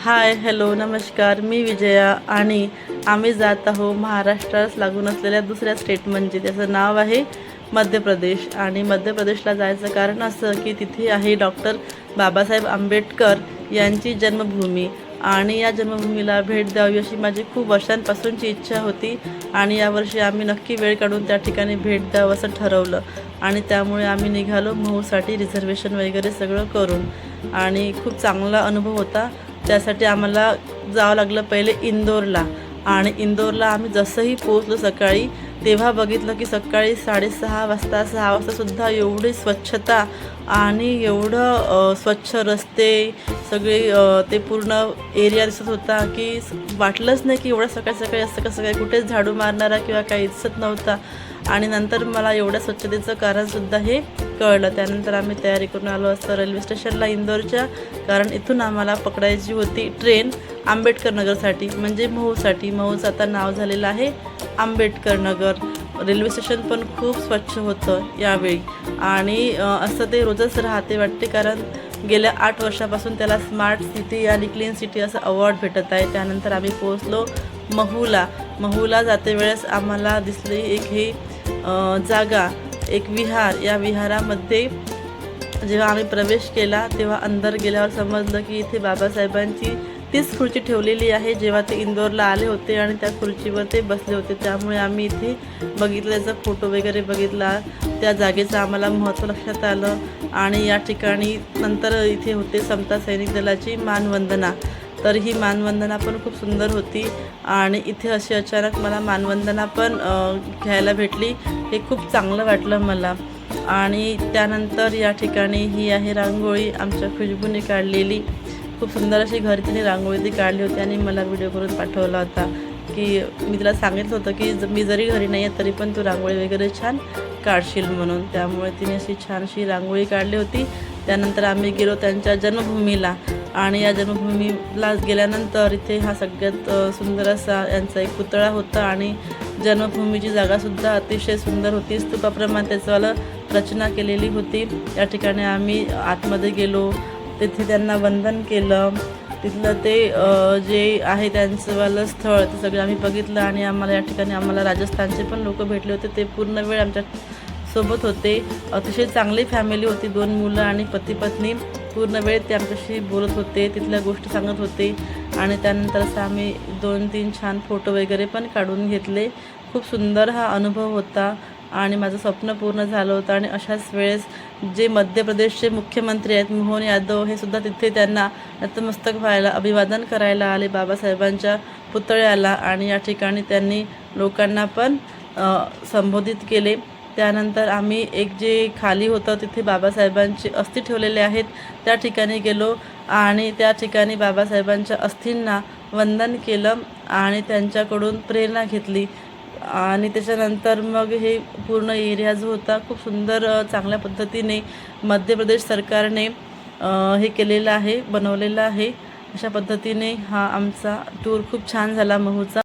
Hi hello नमस्कार, मी विजया आणि आम्ही जात आहोत महाराष्ट्रास लागून असलेल्या दुसऱ्या स्टेट म्हणजे त्याचं नाव आहे मध्य प्रदेश. आणि मध्य प्रदेशला जायचं कारण असं की तिथे आहे डॉक्टर बाबासाहेब आंबेडकर यांची जन्मभूमी आणि या जन्मभूमीला भेट द्यावी अशी माझी खूप वर्षांपासूनची इच्छा होती. आणि यावर्षी आम्ही नक्की वेळ काढून त्या ठिकाणी भेट द्यावं असं ठरवलं आणि त्यामुळे आम्ही निघालो महूसाठी रिझर्वेशन वगैरे सगळं करून. आणि खूप चांगला अनुभव होता. त्यासाठी आम्हाला जावं लागलं पहिले इंदोरला. आणि इंदोरला आम्ही जसंही पोचलो सकाळी तेव्हा बघितलं की सकाळी 6:30 वाजता एवढी स्वच्छता आणि एवढं स्वच्छ रस्ते सगळे ते पूर्ण एरिया दिसत होता की वाटलंच नाही की एवढं सकाळी सकाळी असं कसं काय, कुठेच झाडू मारणारा किंवा काही दिसत नव्हता. आणि नंतर मला एवढ्या स्वच्छतेचं कारणसुद्धा हे कळलं. त्यानंतर आम्ही तयारी करून आलो असतं रेल्वे स्टेशनला इंदोरच्या, कारण इथून आम्हाला पकडायची होती ट्रेन आंबेडकर नगरसाठी म्हणजे महूसाठी. महूचं आता नाव झालेलं आहे आंबेडकर नगर. रेल्वे स्टेशन पण खूप स्वच्छ होतं यावेळी आणि असं ते रोजच राहते वाटते, कारण गेल्या 8 वर्षापासून त्याला स्मार्ट सिटी आणि क्लीन सिटी असं अवॉर्ड भेटत आहे. त्यानंतर आम्ही पोहोचलो महूला जाते वेळेस आम्हाला दिसली एक जागा, एक विहार. या विहारामध्ये जेव्हा आम्ही प्रवेश केला तेव्हा अंदर गेल्यावर समजलं की इथे बाबासाहेबांची तीच खुर्ची ठेवलेली आहे जेव्हा ते इंदोरला आले होते आणि त्या खुर्चीवर ते बसले होते. त्यामुळे आम्ही इथे बघितलं, त्याचा फोटो वगैरे बघितला, त्या जागेचं आम्हाला महत्त्व लक्षात आलं. आणि या ठिकाणी नंतर इथे होते समता सैनिक दलाची मानवंदना. तर ही मानवंदना पण खूप सुंदर होती आणि इथे अशी अचानक मला मानवंदना पण घ्यायला भेटली. हे खूप चांगलं वाटलं मला. आणि त्यानंतर या ठिकाणी ही आहे रांगोळी आमच्या खुशबूने काढलेली. खूप सुंदर अशी घरी तिने रांगोळी ती काढली होती आणि मला व्हिडिओ करून पाठवला होता की मी तिला सांगितलं होतं की मी जरी घरी नाही आहे तरी पण तू रांगोळी वगैरे छान काढशील म्हणून. त्यामुळे तिने अशी छानशी रांगोळी काढली होती. त्यानंतर आम्ही गेलो त्यांच्या जन्मभूमीला आणि या जन्मभूमीला गेल्यानंतर इथे हा सगळ्यात सुंदर असा यांचा एक पुतळा होता आणि जन्मभूमीची जागासुद्धा अतिशय सुंदर होती. स्तूपाप्रमाणे त्याचंवालं रचना केलेली होती. या ठिकाणी आम्ही आतमध्ये गेलो, तिथे त्यांना वंदन केलं. तिथलं ते जे आहे त्यांचंवालं स्थळ ते सगळं आम्ही बघितलं. आणि या ठिकाणी आम्हाला राजस्थानचे पण लोक भेटले होते. ते पूर्ण वेळ आमच्या सोबत होते. अतिशय चांगली फॅमिली होती, 2 मुलं आणि पती पत्नी. पूर्ण वेळ ते आमच्याशी बोलत होते, तिथल्या गोष्टी सांगत होते. आणि त्यानंतर असं आम्ही 2-3 छान फोटो वगैरे पण काढून घेतले. खूप सुंदर हा अनुभव होता आणि माझं स्वप्न पूर्ण झालं होतं. आणि अशाच वेळेस जे मध्य प्रदेशचे मुख्यमंत्री आहेत मोहन यादव, हे सुद्धा तिथे त्यांना नतमस्तक व्हायला अभिवादन करायला आले बाबासाहेबांच्या पुतळ्याला. आणि या ठिकाणी त्यांनी लोकांना पण संबोधित केले. त्यानंतर आम्ही एक जे खाली होतं तिथे बाबासाहेबांची अस्थी ठेवलेले आहेत त्या ठिकाणी गेलो आणि त्या ठिकाणी बाबासाहेबांच्या अस्थींना वंदन केलं आणि त्यांच्याकडून प्रेरणा घेतली. आणि त्याच्यानंतर मग हे पूर्ण एरिया जो होता खूप सुंदर चांगल्या पद्धतीने मध्य प्रदेश सरकारने हे केलेलं आहे, बनवलेलं आहे. अशा पद्धतीने हा आमचा टूर खूप छान झाला महूचा.